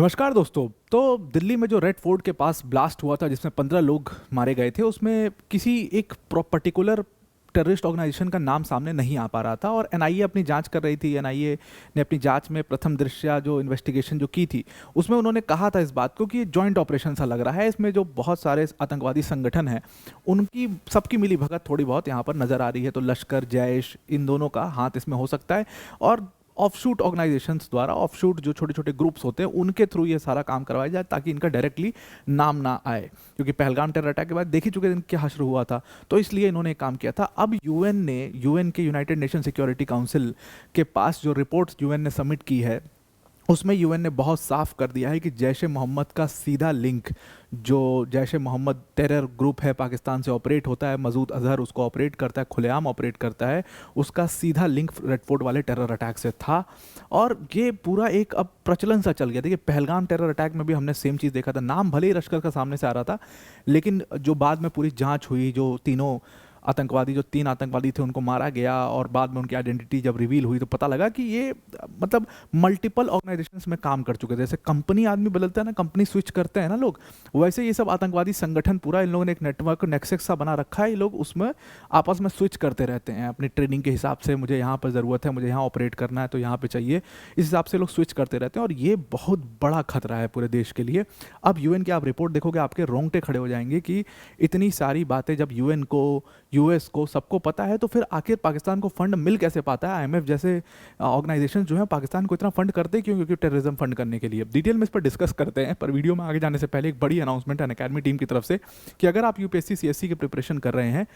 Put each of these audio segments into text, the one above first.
नमस्कार दोस्तों। तो दिल्ली में जो रेड फोर्ट के पास ब्लास्ट हुआ था जिसमें 15 लोग मारे गए थे, उसमें किसी एक पर्टिकुलर टेररिस्ट ऑर्गेनाइजेशन का नाम सामने नहीं आ पा रहा था और एनआईए अपनी जांच कर रही थी। एनआईए ने अपनी जांच में प्रथम दृष्टया जो इन्वेस्टिगेशन जो की थी उसमें उन्होंने कहा था इस बात को कि जॉइंट ऑपरेशन सा लग रहा है। इसमें जो बहुत सारे आतंकवादी संगठन हैं उनकी सबकी मिली भगत थोड़ी बहुत यहाँ पर नज़र आ रही है। तो लश्कर, जैश, इन दोनों का हाथ इसमें हो सकता है और ऑफशूट ऑर्गेनाइजेशंस द्वारा, ऑफशूट जो छोटे छोटे ग्रुप्स होते हैं उनके थ्रू ये सारा काम करवाया जाए ताकि इनका डायरेक्टली नाम ना आए, क्योंकि पहलगाम टेरर अटैक के बाद देख ही चुके दिन क्या हश्र हुआ था। तो इसलिए इन्होंने काम किया था। अब यूएन के यूनाइटेड नेशन सिक्योरिटी काउंसिल के पास जो रिपोर्ट्स यूएन ने सबमिट की है उसमें यूएन ने बहुत साफ कर दिया है कि जैश ए मोहम्मद का सीधा लिंक, जो जैश ए मोहम्मद टेरर ग्रुप है पाकिस्तान से ऑपरेट होता है, मसूद अजहर उसको ऑपरेट करता है, खुलेआम ऑपरेट करता है, उसका सीधा लिंक रेड फोर्ट वाले टेरर अटैक से था। और ये पूरा एक अब प्रचलन सा चल गया। देखिए पहलगाम टेरर अटैक में भी हमने सेम चीज़ देखा था। नाम भले ही लश्कर का सामने से आ रहा था, लेकिन जो बाद में पूरी जाँच हुई, जो तीन आतंकवादी थे उनको मारा गया और बाद में उनकी आइडेंटिटी जब रिवील हुई तो पता लगा कि ये मतलब मल्टीपल ऑर्गेनाइजेशंस में काम कर चुके थे। जैसे कंपनी आदमी बदलता है ना, कंपनी स्विच करते हैं ना लोग, वैसे ये सब आतंकवादी संगठन पूरा इन लोगों ने एक नेटवर्क नेक्सस सा बना रखा है। ये लोग उसमें आपस में स्विच करते रहते हैं अपनी ट्रेनिंग के हिसाब से। मुझे यहाँ पर ज़रूरत है, मुझे यहाँ ऑपरेट करना है तो यहाँ पर चाहिए, इस हिसाब से लोग स्विच करते रहते हैं और ये बहुत बड़ा खतरा है पूरे देश के लिए। अब यूएन की आप रिपोर्ट देखोगे आपके रोंगटे खड़े हो जाएंगे कि इतनी सारी बातें जब यूएन को, यूएस को, सबको पता है तो फिर आखिर पाकिस्तान को फंड मिल कैसे पाता है। आईएमएफ जैसे ऑर्गेनाइजेशन जो है पाकिस्तान को इतना फंड करते क्यों? क्योंकि टेररिज्म फंड करने के लिए। डिटेल में इस पर डिस्कस करते हैं, पर वीडियो में आगे जाने से पहले एक बड़ी अनाउंसमेंट है अनअकैडमी टीम की तरफ से कि अगर आप यूपीएससी सीएससी की प्रिपरेशन कर रहे हैं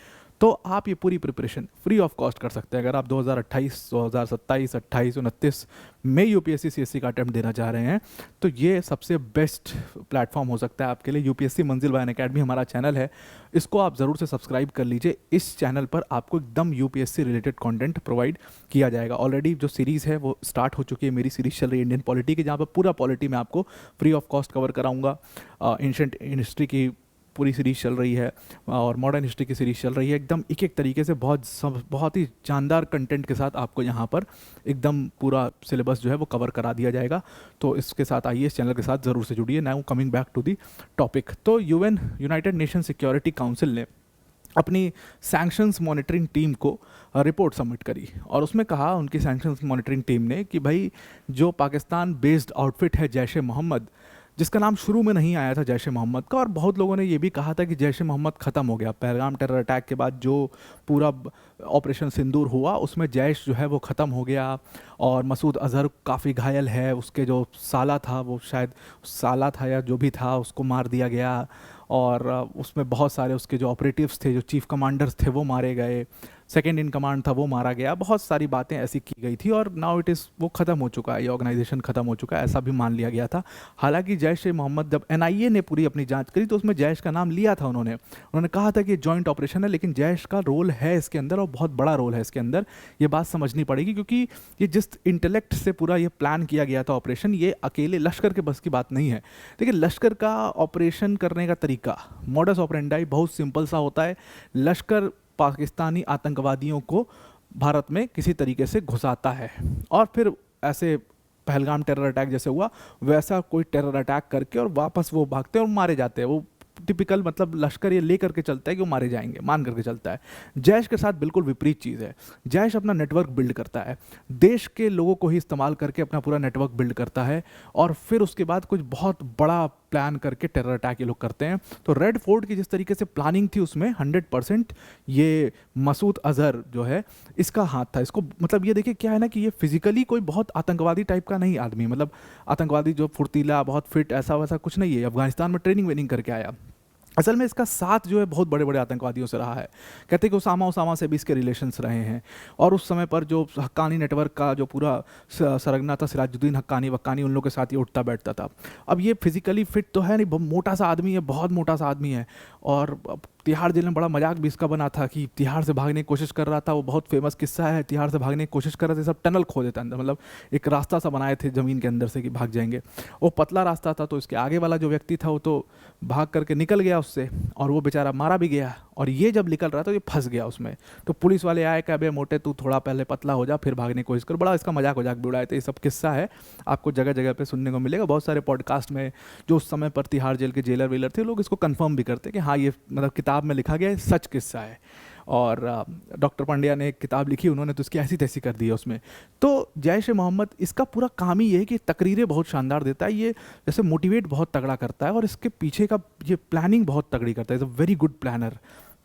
तो आप ये पूरी प्रिपरेशन फ्री ऑफ कॉस्ट कर सकते हैं। अगर आप 2028, 2027, 28, 29 में यूपीएससी सीएससी का अटेम्प्ट देना चाह रहे हैं तो ये सबसे बेस्ट प्लेटफॉर्म हो सकता है आपके लिए। यूपीएससी मंजिल बाय अनअकैडमी हमारा चैनल है, इसको आप ज़रूर से सब्सक्राइब कर लीजिए। इस चैनल पर आपको एकदम यूपीएससी रिलेटेड कंटेंट प्रोवाइड किया जाएगा। ऑलरेडी जो सीरीज़ है वो स्टार्ट हो चुकी है, मेरी सीरीज चल रही है इंडियन पॉलिटी की, जहाँ पर पूरा पॉलिटी में आपको फ्री ऑफ कॉस्ट कवर कराऊंगा। एंशिएंट हिस्ट्री की पूरी सीरीज़ चल रही है और मॉडर्न हिस्ट्री की सीरीज़ चल रही है। एकदम एक एक तरीके से बहुत ही जानदार कंटेंट के साथ आपको यहाँ पर एकदम पूरा सिलेबस जो है वो कवर करा दिया जाएगा। तो इसके साथ आइए, इस चैनल के साथ ज़रूर से जुड़िए। Now coming back to the topic, तो UN United Nation Security Council ने अपनी सैंक्शंस मॉनिटरिंग टीम को रिपोर्ट सबमिट करी और उसमें कहा उनकी सैंक्शंस मॉनिटरिंग टीम ने कि भाई जो पाकिस्तान बेस्ड आउटफिट है जैश ए मोहम्मद, जिसका नाम शुरू में नहीं आया था जैश ए मोहम्मद का, और बहुत लोगों ने ये भी कहा था कि जैश ए मोहम्मद ख़त्म हो गया। पहलगाम टेरर अटैक के बाद जो पूरा ऑपरेशन सिंदूर हुआ उसमें जैश जो है वो ख़त्म हो गया और मसूद अजहर काफ़ी घायल है, उसके जो साला था, वो शायद साला था या जो भी था, उसको मार दिया गया और उसमें बहुत सारे उसके जो ऑपरेटिव्स थे, जो चीफ कमांडर्स थे वो मारे गए, सेकेंड इन कमांड था वो मारा गया। बहुत सारी बातें ऐसी की गई थी और नाउ इट इज़ वो ख़त्म हो चुका है, ये ऑर्गेनाइजेशन ख़त्म हो चुका है, ऐसा भी मान लिया गया था। हालांकि जैश ए मोहम्मद जब एनआईए ने पूरी अपनी जांच करी तो उसमें जैश का नाम लिया था उन्होंने कहा था कि ये जॉइंट ऑपरेशन है, लेकिन जैश का रोल है इसके अंदर और बहुत बड़ा रोल है इसके अंदर। ये बात समझनी पड़ेगी क्योंकि ये जिस इंटेलेक्ट से पूरा ये प्लान किया गया था ऑपरेशन, ये अकेले लश्कर के बस की बात नहीं है। देखिए लश्कर का ऑपरेशन करने का तरीका, मॉडस ऑपरेंडाई बहुत सिंपल सा होता है। लश्कर पाकिस्तानी आतंकवादियों को भारत में किसी तरीके से घुसाता है और फिर ऐसे पहलगाम टेरर अटैक जैसे हुआ वैसा कोई टेरर अटैक करके और वापस वो भागते हैं और मारे जाते हैं। वो टिपिकल मतलब लश्कर ये ले करके चलता है कि वो मारे जाएंगे मान करके चलता है। जैश के साथ बिल्कुल विपरीत चीज़ है। जैश अपना नेटवर्क बिल्ड करता है, देश के लोगों को ही इस्तेमाल करके अपना पूरा नेटवर्क बिल्ड करता है और फिर उसके बाद कुछ बहुत बड़ा प्लान करके टेरर अटैक ये लोग करते हैं। तो रेड फोर्ट की जिस तरीके से प्लानिंग थी उसमें 100% ये मसूद अजहर जो है इसका हाथ था। इसको मतलब ये देखिए क्या है ना कि ये फिजिकली कोई बहुत आतंकवादी टाइप का नहीं आदमी, मतलब आतंकवादी जो फुर्तीला बहुत फिट ऐसा वैसा कुछ नहीं है। अफगानिस्तान में ट्रेनिंग वेनिंग करके आया। असल में इसका साथ जो है बहुत बड़े बड़े आतंकवादियों से रहा है। कहते हैं कि उसामा से भी इसके रिलेशंस रहे हैं और उस समय पर जो हक्कानी नेटवर्क का जो पूरा सरगना था, सिराजुद्दीन हक्कानी वक्कानी, उन लोगों के साथ ये उठता बैठता था। अब ये फिजिकली फिट तो है नहीं, मोटा सा आदमी है, बहुत मोटा सा आदमी है और तिहाड़ जेल में बड़ा मजाक भी इसका बना था कि तिहाड़ से भागने की कोशिश कर रहा था, वो बहुत फेमस किस्सा है, तिहाड़ से भागने की कोशिश कर रहे थे, सब टनल खोदे थे अंदर, मतलब एक रास्ता सा बनाए थे ज़मीन के अंदर से कि भाग जाएंगे। वो पतला रास्ता था, तो इसके आगे वाला जो व्यक्ति था वो तो भाग करके निकल गया उससे, और वो बेचारा मारा भी गया। और ये जब निकल रहा था ये फंस गया उसमें, तो पुलिस वाले आए कि अबे मोटे तू थोड़ा पहले पतला हो जा फिर भागने की कोशिश कर। बड़ा इसका मजाक वजाक भी उड़ाए थे। ये सब किस्सा है, आपको जगह जगह पे सुनने को मिलेगा, बहुत सारे पॉडकास्ट में जो उस समय पर तिहाड़ जेल के जेलर वेलर थे लोग इसको कंफर्म भी करते कि हाँ ये मतलब किताब में लिखा गया है, सच किस्सा है। और डॉक्टर पांड्या ने एक किताब लिखी, उन्होंने तो इसकी ऐसी तैसी कर दी है उसमें। तो जैश ए मोहम्मद इसका पूरा काम ही ये है कि तकरीरें बहुत शानदार देता है, ये जैसे मोटिवेट बहुत तगड़ा करता है, और इसके पीछे का ये प्लानिंग बहुत तगड़ी करता है, is a very good planner.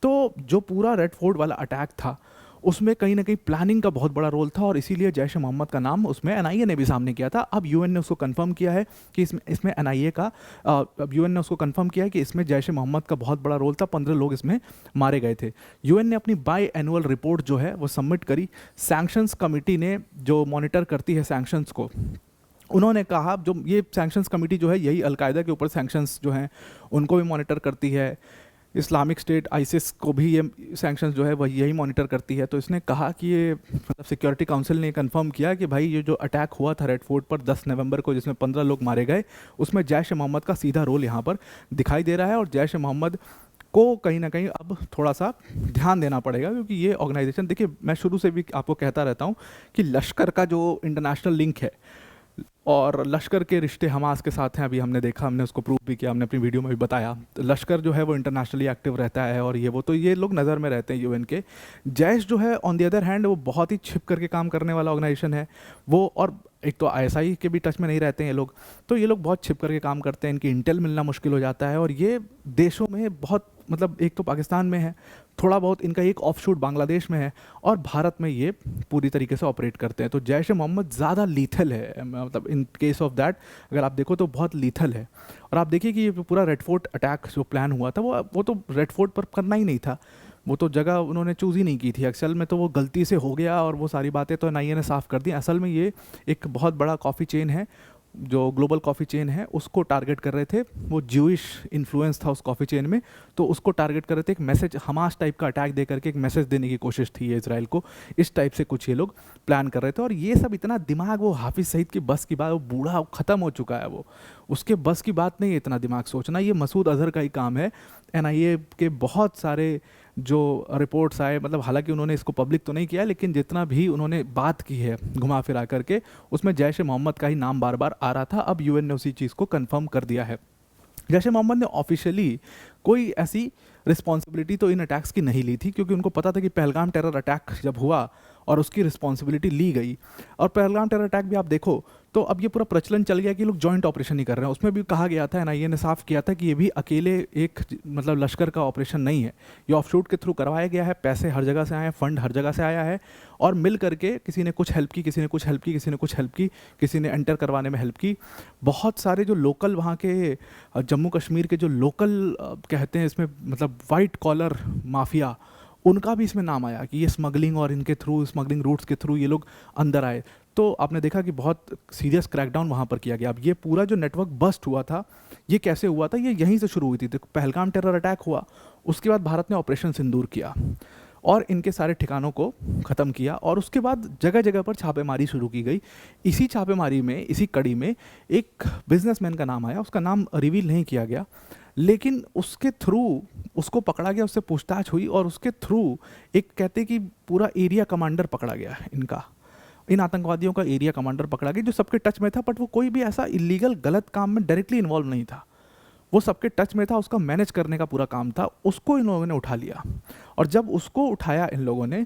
तो जो पूरा रेड फोर्ट वाला अटैक था उसमें कहीं ना कहीं प्लानिंग का बहुत बड़ा रोल था, और इसीलिए जैश ए मोहम्मद का नाम उसमें एनआईए ने भी सामने किया था। अब यूएन ने उसको कंफर्म किया है कि इसमें एनआईए का, अब यूएन ने उसको कंफर्म किया है कि इसमें जैश ए मोहम्मद का बहुत बड़ा रोल था, 15 लोग इसमें मारे गए थे। यूएन ने अपनी बाई एनुअल रिपोर्ट जो है वो सबमिट करी। सैंक्शंस कमेटी ने, जो मॉनिटर करती है सैंक्शंस को, उन्होंने कहा, जो ये सैंक्शंस कमेटी जो है यही अलकायदा के ऊपर सैंक्शंस जो हैं उनको भी मॉनिटर करती है, इस्लामिक स्टेट आईसिस को भी ये सैंक्शंस जो है वह यही मॉनिटर करती है। तो इसने कहा कि ये मतलब सिक्योरिटी काउंसिल ने कंफर्म किया कि भाई ये जो अटैक हुआ था रेड फोर्ट पर 10 नवंबर को, जिसमें 15 लोग मारे गए, उसमें जैश ए मोहम्मद का सीधा रोल यहाँ पर दिखाई दे रहा है। और जैश ए मोहम्मद को कहीं ना कहीं अब थोड़ा सा ध्यान देना पड़ेगा, क्योंकि ये ऑर्गेनाइजेशन, देखिए मैं शुरू से भी आपको कहता रहता हूँ कि लश्कर का जो इंटरनेशनल लिंक है और लश्कर के रिश्ते हमास के साथ हैं, अभी हमने देखा, हमने उसको प्रूव भी किया, हमने अपनी वीडियो में भी बताया। तो लश्कर जो है वो इंटरनेशनली एक्टिव रहता है, और ये वो, तो ये लोग नज़र में रहते हैं यूएन के। जैश जो है ऑन द अदर हैंड वो बहुत ही छिप करके काम करने वाला ऑर्गेनाइजेशन है वो, और एक तो आईएसआई के भी टच में नहीं रहते हैं ये लोग, तो ये लोग बहुत छिप करके काम करते हैं, इनकी इंटेल मिलना मुश्किल हो जाता है। और ये देशों में बहुत, मतलब एक तो पाकिस्तान में है थोड़ा बहुत, इनका एक ऑफशूट बांग्लादेश में है, और भारत में ये पूरी तरीके से ऑपरेट करते हैं। तो जैश ए मोहम्मद ज़्यादा लीथल है, मतलब इन केस ऑफ दैट अगर आप देखो तो बहुत लीथल है। और आप देखिए कि ये पूरा रेड फोर्ट अटैक जो प्लान हुआ था वो तो रेड फोर्ट पर करना ही नहीं था, वो तो जगह उन्होंने चूज़ ही नहीं की थी असल में, तो वो गलती से हो गया, और वो सारी बातें तो एनआईए ने साफ़ कर दी। असल में ये एक बहुत बड़ा कॉफ़ी चेन है, जो ग्लोबल कॉफ़ी चेन है उसको टारगेट कर रहे थे, वो ज्यूइश इन्फ्लुएंस था उस कॉफ़ी चेन में, तो उसको टारगेट कर रहे थे। एक मैसेज, हमास टाइप का अटैक दे करके एक मैसेज देने की कोशिश थी ये इजराइल को, इस टाइप से कुछ ये लोग प्लान कर रहे थे। और ये सब इतना दिमाग, वो हाफिज़ सईद की बस की बात, वो बूढ़ा ख़त्म हो चुका है, वो उसके बस की बात नहीं है इतना दिमाग सोचना, ये मसूद अजहर का ही काम है। एनआईए के बहुत सारे जो रिपोर्ट्स आए, मतलब हालांकि उन्होंने इसको पब्लिक तो नहीं किया, लेकिन जितना भी उन्होंने बात की है घुमा फिरा करके, उसमें जैश ए मोहम्मद का ही नाम बार बार आ रहा था। अब यूएन ने उसी चीज़ को कंफर्म कर दिया है। जैश ए मोहम्मद ने ऑफिशियली कोई ऐसी रिस्पॉन्सिबिलिटी तो इन अटैक्स की नहीं ली थी, क्योंकि उनको पता था कि पहलगाम टेरर अटैक जब हुआ और उसकी रिस्पॉन्सिबिलिटी ली गई, और पहलगाम टेरर अटैक भी आप देखो तो अब ये पूरा प्रचलन चल गया कि लोग जॉइंट ऑपरेशन ही कर रहे हैं। उसमें भी कहा गया था, एनआईए ने साफ किया था कि ये भी अकेले एक मतलब लश्कर का ऑपरेशन नहीं है, ये ऑफशूट के थ्रू करवाया गया है, पैसे हर जगह से आए हैं, फंड हर जगह से आया है, और मिल करके किसी ने कुछ हेल्प की, किसी ने कुछ हेल्प की, किसी ने कुछ हेल्प की, किसी ने एंटर करवाने में हेल्प की। बहुत सारे जो लोकल वहाँ के जम्मू कश्मीर के जो लोकल कहते हैं इसमें, मतलब वाइट कॉलर माफिया, उनका भी इसमें नाम आया कि ये स्मगलिंग और इनके थ्रू, स्मगलिंग रूट्स के थ्रू ये लोग अंदर आए। तो आपने देखा कि बहुत सीरियस क्रैकडाउन वहाँ पर किया गया। अब ये पूरा जो नेटवर्क बस्ट हुआ था, ये कैसे हुआ था, ये यहीं से शुरू हुई थी। तो पहलगाम टेरर अटैक हुआ, उसके बाद भारत ने ऑपरेशन सिंदूर किया और इनके सारे ठिकानों को ख़त्म किया, और उसके बाद जगह जगह पर छापेमारी शुरू की गई। इसी छापेमारी में, इसी कड़ी में एक बिजनेसमैन का नाम आया, उसका नाम रिवील नहीं किया गया, लेकिन उसके थ्रू उसको पकड़ा गया, उससे पूछताछ हुई, और उसके थ्रू एक कहते कि पूरा एरिया कमांडर पकड़ा गया इनका, इन आतंकवादियों का एरिया कमांडर पकड़ा गया जो सबके टच में था, बट वो कोई भी ऐसा इलीगल गलत काम में डायरेक्टली इन्वॉल्व नहीं था, वो सबके टच में था, उसका मैनेज करने का पूरा काम था, उसको इन लोगों ने उठा लिया। और जब उसको उठाया इन लोगों ने,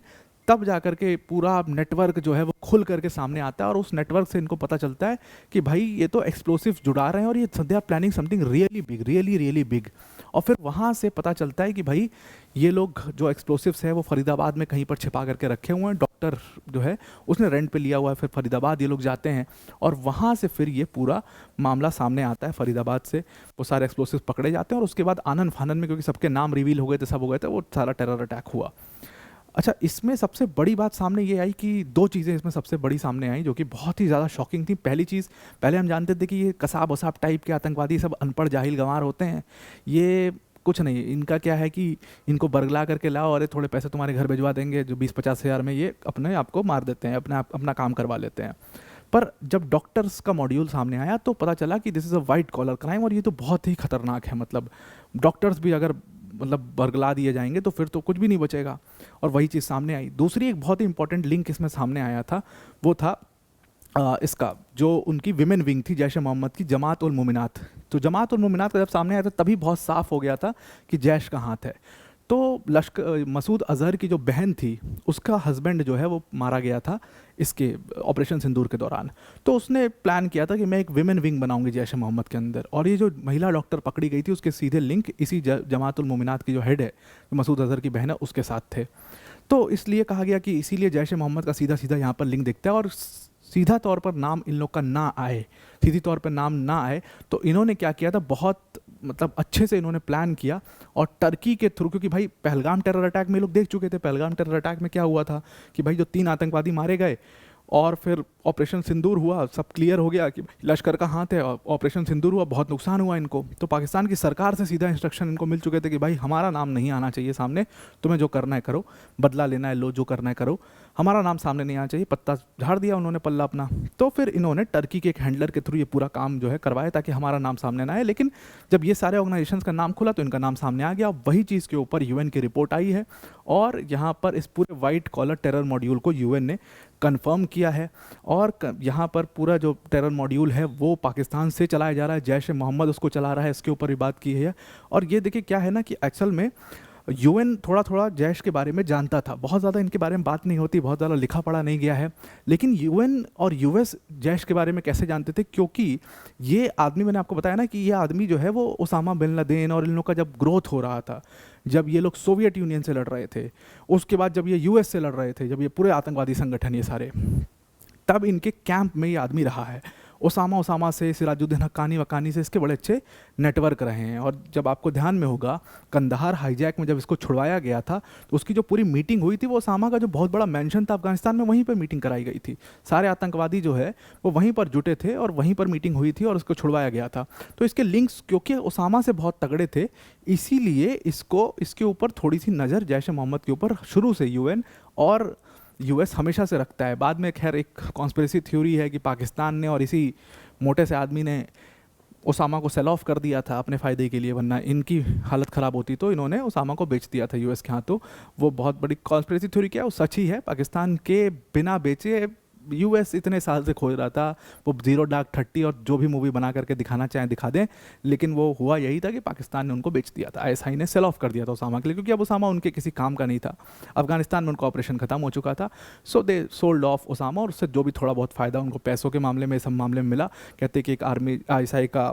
तब जा कर के पूरा नेटवर्क जो है वो खुल करके सामने आता है, और उस नेटवर्क से इनको पता चलता है कि भाई ये तो एक्सप्लोसिव जुड़ा रहे हैं, और ये they are planning something really big, really really big. और फिर वहाँ से पता चलता है कि भाई ये लोग जो एक्सप्लोसिव्स है वो फरीदाबाद में कहीं पर छिपा करके रखे हुए हैं, डॉक्टर जो है उसने रेंट पे लिया हुआ है। फिर फरीदाबाद ये लोग जाते हैं, और वहाँ से फिर ये पूरा मामला सामने आता है। फरीदाबाद से वो सारे एक्सप्लोसिव्स पकड़े जाते हैं, और उसके बाद आनंद फानंद में, क्योंकि सबके नाम रिवील हो गए थे, सब हो गए थे, वो सारा टेरर अटैक हुआ। अच्छा, इसमें सबसे बड़ी बात सामने ये आई कि दो चीज़ें इसमें सबसे बड़ी सामने आई जो कि बहुत ही ज़्यादा शॉकिंग थी। पहली चीज़, पहले हम जानते थे कि ये कसाब वसाब टाइप के आतंकवादी सब अनपढ़ जाहिल गंवार होते हैं, ये कुछ नहीं, इनका क्या है कि इनको बरगला करके लाओ, अरे थोड़े पैसे तुम्हारे घर भिजवा देंगे, जो 20-50 हज़ार में ये अपने आप को मार देते हैं, अपना काम करवा लेते हैं। पर जब डॉक्टर्स का मॉड्यूल सामने आया तो पता चला कि this is a white collar crime, और ये तो बहुत ही खतरनाक है। मतलब डॉक्टर्स भी अगर बरगला दिए जाएंगे तो फिर तो कुछ भी नहीं बचेगा, और वही चीज़ सामने आई। दूसरी एक बहुत ही इंपॉर्टेंट लिंक इसमें सामने आया था, वो था इसका जो उनकी विमेन विंग थी जैश ए मोहम्मद की, जमात उल मोमिनात। तो जमात उल मोमिनात का जब सामने आया था तभी बहुत साफ हो गया था कि जैश का हाथ है। तो मसूद अजहर की जो बहन थी, उसका हस्बैंड जो है वो मारा गया था इसके ऑपरेशन सिंदूर के दौरान। तो उसने प्लान किया था कि मैं एक विमेन विंग बनाऊंगी जैश ए मोहम्मद के अंदर, और ये जो महिला डॉक्टर पकड़ी गई थी उसके सीधे लिंक इसी जमात उल मोमिनात की जो हेड है, जो मसूद अजहर की बहन है, उसके साथ थे। तो इसलिए कहा गया कि इसीलिए जैश ए मोहम्मद का सीधा सीधा यहाँ पर लिंक दिखता है, और सीधा तौर पर नाम इन लोग का ना आए, सीधी तौर पर नाम ना आए, तो इन्होंने क्या किया था, बहुत मतलब अच्छे से इन्होंने प्लान किया, और टर्की के थ्रू, क्योंकि भाई पहलगाम टेरर अटैक में लोग देख चुके थे, पहलगाम टेरर अटैक में क्या हुआ था कि भाई जो 3 आतंकवादी मारे गए, और फिर ऑपरेशन सिंदूर हुआ, सब क्लियर हो गया कि लश्कर का हाथ है, और ऑपरेशन सिंदूर हुआ, बहुत नुकसान हुआ इनको। तो पाकिस्तान की सरकार से सीधा इंस्ट्रक्शन इनको मिल चुके थे कि भाई हमारा नाम नहीं आना चाहिए सामने, तुम्हें जो करना है करो, बदला लेना है लो, जो करना है करो, हमारा नाम सामने नहीं आना चाहिए। पत्ता झाड़ दिया उन्होंने पल्ला अपना। तो फिर इन्होंने टर्की के एक हैंडलर के थ्रू ये पूरा काम जो है करवाया ताकि हमारा नाम सामने ना आए। लेकिन जब ये सारे ऑर्गेनाइजेशंस का नाम खुला तो इनका नाम सामने आ गया। वही चीज़ के ऊपर यूएन की रिपोर्ट आई है, और यहाँ पर इस पूरे वाइट कॉलर टेरर मॉड्यूल को यूएन ने कंफर्म किया है, और यहाँ पर पूरा जो टेरर मॉड्यूल है वो पाकिस्तान से चलाया जा रहा है, जैश ए मोहम्मद उसको चला रहा है, इसके ऊपर भी बात की है। और ये देखिए क्या है ना कि एक्चुअल में यूएन थोड़ा थोड़ा जैश के बारे में जानता था, बहुत ज़्यादा इनके बारे में बात नहीं होती, बहुत ज़्यादा लिखा पढ़ा नहीं गया है, लेकिन यूएन और यूएस जैश के बारे में कैसे जानते थे, क्योंकि ये आदमी, मैंने आपको बताया ना कि ये आदमी जो है वो उसामा बिन लादेन और इन लोग का जब ग्रोथ हो रहा था, जब ये लोग सोवियत यूनियन से लड़ रहे थे, उसके बाद जब ये यूएस से लड़ रहे थे, जब ये पूरे आतंकवादी संगठन ये सारे, तब इनके कैंप में ये आदमी रहा है। उसामा से, सिराजुद्दीन हक्कानी वक्कानी से इसके बड़े अच्छे नेटवर्क रहे हैं। और जब आपको ध्यान में होगा, कंदहार हाईजैक में जब इसको छुड़वाया गया था तो उसकी जो पूरी मीटिंग हुई थी, वो उसामा का जो बहुत बड़ा मेंशन था अफगानिस्तान में, वहीं पर मीटिंग कराई गई थी। सारे आतंकवादी जो है वो वहीं पर जुटे थे और वहीं पर मीटिंग हुई थी और उसको छुड़वाया गया था। तो इसके लिंक्स क्योंकि उसामा से बहुत तगड़े थे, इसीलिए इसको इसके ऊपर थोड़ी सी नज़र जैश ए मोहम्मद के ऊपर शुरू से यूएन और यूएस हमेशा से रखता है। बाद में खैर एक कॉन्स्पिरेसी थ्योरी है कि पाकिस्तान ने और इसी मोटे से आदमी ने उसामा को सेल ऑफ कर दिया था अपने फ़ायदे के लिए, वरना इनकी हालत ख़राब होती तो इन्होंने उसामा को बेच दिया था यूएस के हाथों। वो बहुत बड़ी कॉन्स्पिरेसी थ्योरी क्या है, वो सच ही है। पाकिस्तान के बिना बेचे यूएस इतने साल से खोज रहा था, वो 0-30 और जो भी मूवी बना करके दिखाना चाहें दिखा दें, लेकिन वो हुआ यही था कि पाकिस्तान ने उनको बेच दिया था, आईएसआई ने सेल ऑफ कर दिया था उसामा के लिए, क्योंकि अब उसामा उनके किसी काम का नहीं था। अफगानिस्तान में उनका ऑपरेशन खत्म हो चुका था, सो दे सोल्ड ऑफ उसामा, और उससे जो भी थोड़ा बहुत फ़ायदा उनको पैसों के मामले में, सब मामले में मिला। कहते कि एक आर्मी आईएसआई का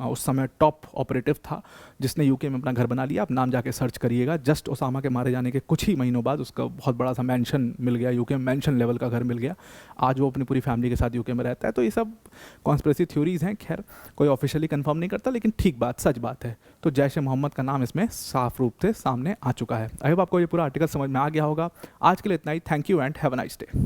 उस समय टॉप ऑपरेटिव था जिसने यूके में अपना घर बना लिया। आप नाम जाके सर्च करिएगा, जस्ट उसामा के मारे जाने के कुछ ही महीनों बाद उसका बहुत बड़ा सा मैंशन मिल गया, यूके में मैंशन लेवल का घर मिल गया। आज वो अपनी पूरी फैमिली के साथ यूके में रहता है। तो ये सब कॉन्स्पिरेसी थ्योरीज हैं, खैर कोई ऑफिशियली कंफर्म नहीं करता, लेकिन ठीक बात, सच बात है। तो जैश ए मोहम्मद का नाम इसमें साफ रूप से सामने आ चुका है। आई होप आपको ये पूरा आर्टिकल समझ में आ गया होगा। आज के लिए इतना ही। Thank you and have a nice day.